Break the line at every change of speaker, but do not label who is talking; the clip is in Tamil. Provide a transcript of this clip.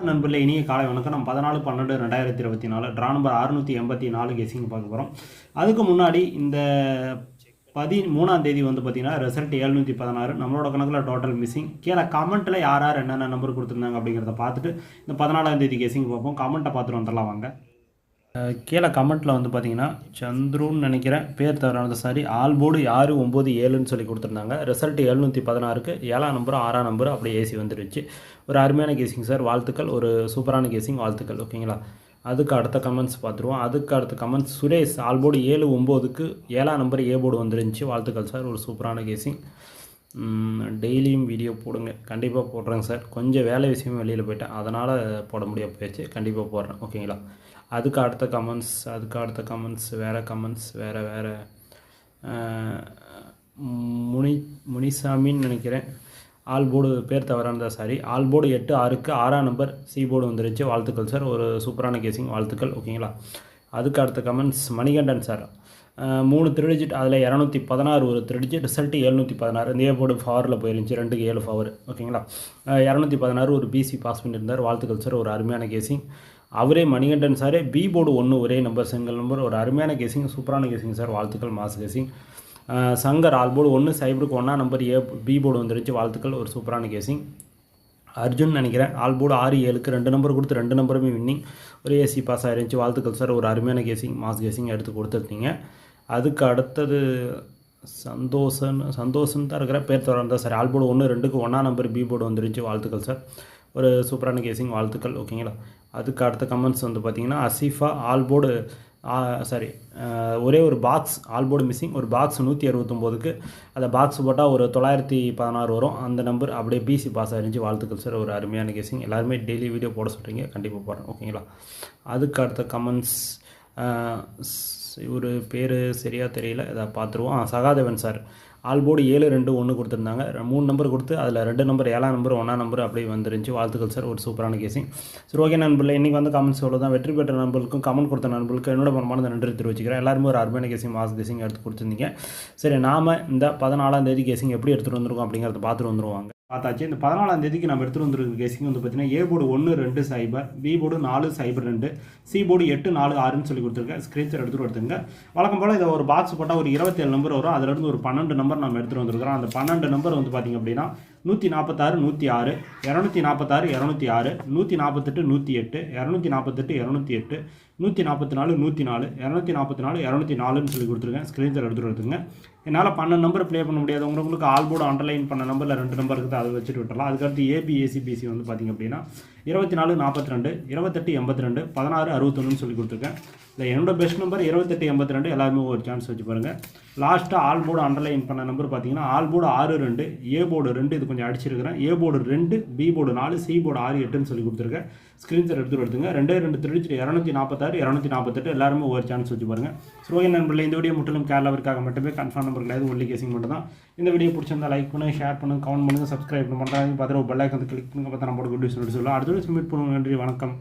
நண்பர்களே, இனிய காலை வணக்கம். நம்ம 14/12/2024 ட்ரா நம்பர் 684 கெஸிங் பார்க்க போகிறோம். அதுக்கு முன்னாடி இந்த 13ஆம் தேதி வந்து பார்த்தீங்கன்னா ரிசல்ட் 716. நம்மளோட கணக்கில் டோட்டல் மிஸ்ஸிங். கீழே கமெண்ட்டில் யார் யார் என்னென்ன நம்பர் கொடுத்துருந்தாங்க அப்படிங்கிறத பார்த்துட்டு இந்த 14ஆம் தேதி கெஸிங் பார்ப்போம். கமெண்ட்டை பார்த்துட்டு வந்துடலாம் வாங்க. கீழே கமெண்ட்டில் வந்து பார்த்தீங்கன்னா சந்துருன்னு நினைக்கிறேன், பேர் தவறானது சாரி, ஆல் போர்டு 697ன்னு சொல்லி கொடுத்துருந்தாங்க. ரிசல்ட் 716க்கு 7ஆம் நம்பர் 6ஆம் நம்பர் அப்படியே ஏசி வந்துருச்சு. ஒரு அருமையான கேசிங் சார், வாழ்த்துக்கள். ஒரு சூப்பரான கேசிங், வாழ்த்துக்கள். ஓகேங்களா. அதுக்கு அடுத்த கமெண்ட்ஸ் பார்த்துருவோம். அதுக்கு அடுத்த கமெண்ட்ஸ் சுரேஷ், ஆல் போர்டு 7/9க்கு 7ஆம் நம்பர் ஏ போர்டு வந்துருந்துச்சு, வாழ்த்துக்கள் சார். ஒரு சூப்பரான கேசிங். டெய்லியும் வீடியோ போடுங்க, கண்டிப்பாக போடுறேங்க சார். கொஞ்சம் வேலை விஷயமும் வெளியில் போயிட்டேன், அதனால் போட முடியாது போயிடுச்சு. கண்டிப்பாக போடுறேன். ஓகேங்களா. அதுக்கு அடுத்த கமெண்ட்ஸ் வேறு முனிசாமின்னு நினைக்கிறேன், ஆல் போர்டு பேர் தவறானதா சாரி, ஆல் போர்டு 8/6க்கு 6ஆம் நம்பர் சி போர்டு வந்துருச்சு, வாழ்த்துக்கள் சார். ஒரு சூப்பரான கேசிங், வாழ்த்துக்கள். ஓகேங்களா. அதுக்கு அடுத்த கமெண்ட்ஸ் மணிகண்டன் சார், 3 3 அதில் 216 ஒரு 3 ரிசல்ட்டு 716. இந்த ஏ போர்டு ஃபவரில் போயிருந்துச்சு, 2க்கு 7 ஃபவர். ஓகேங்களா. 216 ஒரு பிசி பாஸ் பண்ணியிருந்தார், வாழ்த்துக்கள் சார். ஒரு அருமையான கேசிங். அவரே மணிகண்டன் சாரே பி போர்டு 1 ஒரே நம்பர் சிங்கிள் நம்பர், ஒரு அருமையான கேசிங், சூப்பரான கேசிங் சார், வாழ்த்துக்கள். மாஸ் கேசிங். சங்கர் ஆல் போர்டு 1 சைபருக்கு 1ஆம் நம்பர் பி போர்டு வந்துருச்சு, வாழ்த்துக்கள். ஒரு சூப்பரான கேசிங். அர்ஜுன் நினைக்கிறேன், ஆல் போர்டு 6/7க்கு 2 நம்பர் கொடுத்து 2 நம்பருமே வின்னிங், ஒரு ஏசி பாஸ் ஆயிருந்துச்சு, வாழ்த்துக்கள் சார். ஒரு அருமையான கேசிங், மாஸ் கேசிங் எடுத்து கொடுத்துருக்கீங்க. அதுக்கு அடுத்தது சந்தோஷன் தான் இருக்கிற பேர் தவறானதா சார், ஆல் போர்டு 1 2க்கு 1ஆம் நம்பர் பி போர்டு வந்துருச்சு, வாழ்த்துக்கள் சார். ஒரு சூப்பரான கேசிங், வாழ்த்துக்கள். ஓகேங்களா. அதுக்கு அடுத்த கமெண்ட்ஸ் வந்து பார்த்திங்கன்னா அசீஃபா, ஆல் போர்டு ஒரே ஒரு பாக்ஸ் ஆல் போர்டு மிஸ்ஸிங், ஒரு பாக்ஸ் 169க்கு அந்த பாக்ஸ் போட்டால் ஒரு 916 வரும், அந்த நம்பர் அப்படியே பிசி பாஸ் ஆயிருந்துச்சு, வாழ்த்துக்கள் சார். ஒரு அருமையான கேசிங். எல்லாருமே டெய்லி வீடியோ போட சொல்கிறீங்க, கண்டிப்பாக போடுறேன். ஓகேங்களா. அதுக்கு அடுத்த கமெண்ட்ஸ் ஒரு பேர் சரியாக தெரியல, இதை பார்த்துருவோம். சகாதேவன் சார், ஆல் போர்டு 7-2-1 கொடுத்துருந்தாங்க, 3 நம்பர் கொடுத்து அதில் 2 நம்பர் 7ஆம் நம்பர் 1ஆம் நம்பர் அப்படியே வந்துருந்துச்சு, வாழ்த்துக்கள் சார். ஒரு சூப்பரான கேசிங். சரி, ஓகே நண்பர்களே, இன்றைக்கி வந்து கமெண்ட்ஸ் எவ்வளோ தான். வெற்றி பெற்ற நண்பர்களுக்கும் கமெண்ட் கொடுத்த நண்பர்களுக்கும் என்னோட மனமார்ந்த நன்றி தெரிவிச்சுக்கிறேன். எல்லாருமே ஒரு அருமையான கேசிங், மாஸ் கேசிங் எடுத்து கொடுத்துருந்தீங்க. சரி, நாம் இந்த 14ஆம் தேதி கேசிங் எப்படி எடுத்துகிட்டு வந்திருக்கோம் அப்படிங்கிறத பார்த்துட்டு வந்துருவாங்க. பார்த்தாச்சு. இந்த 14ஆம் தேதிக்கு நம்ம எடுத்துகிட்டு வந்துருக்க கேசிங் வந்து பார்த்தீங்கன்னா A board 1-2-0, B board 4-0-2, C board 8-4-6ன்னு சொல்லி கொடுத்துருக்கேன். ஸ்க்ரீன்ஷாட் எடுத்துகிட்டு எடுத்துங்க. வழக்கம் போல் இதை ஒரு பாக்ஸ் போட்டால் ஒரு 27 நம்பர் வரும், அதிலிருந்து ஒரு 12 நம்பர் நம்ம எடுத்துகிட்டு வந்துருக்கிறோம். அந்த 12 நம்பர் வந்து பார்த்திங்க அப்படின்னா 146 106, 246 206, 148 108, 248 208, 144 104, 244 204ன்னு சொல்லி கொடுத்துருக்கேன். ஸ்க்ரீன்ஷாட் எடுத்துகிட்டு எடுத்துங்க. என்னால் 12 நம்பர் ப்ளே பண்ண முடியாது, உங்களுக்கு ஆல் போர்டு அண்டர்லைன் பண்ண நம்பரில் 2 நம்பர் இருக்குது, அதை வச்சுட்டு விட்டுறலாம். அதுக்கடுத்து ஏபிஏசிபிசி வந்து பார்த்திங்க அப்படின்னா 24 42, 28 82, 16 61ன்னு சொல்லி கொடுத்துருக்கேன். இல்லை, என்னோட பெஸ்ட் நம்பர் 28 82, எல்லாருமே ஒரு சான்ஸ் வச்சு பாருங்கள். லாஸ்ட்டாக ஆல் போர்டு அண்டர்லைன் பண்ண நம்பர் பார்த்தீங்கன்னா ஆல் போர்டு 6-2, ஏ போர்டு 2, இது கொஞ்சம் அடிச்சிருக்கிறேன், A board 2, B board 4, C board 6-8ன்னு சொல்லி கொடுத்துருக்கேன். ஸ்க்ரீன்ஷாட் எடுத்துகிட்டு எடுத்துங்க. 2 3 246 248, எல்லாருமே ஒரு சான்ஸ் வச்சு பாருங்கள். ஸ்லோகி நண்பர்களே, இந்த வீடியோ முற்றிலும் கேரளாவிற்காக மட்டுமே, கன்ஃபார்ம் நம்பர் கிடையாது, ஒன்லி கேசிங் மட்டும் தான். இந்த வீடியோ பிடிச்சிருந்தா லைக் பண்ணுங்கள், ஷேர் பண்ணுங்கள், கமெண்ட் பண்ணுங்கள், சப்ஸ்கிரைப் பண்ணுங்கள். பார்த்துட்டு பெல் ஐக்கான் கிளிக் பண்ணுங்கள், பார்த்தா நம்ம குட் நியூஸ் சொல்லலாம். அடுத்த வீடியோ மீட் பண்ணுவோம். நன்றி, வணக்கம்.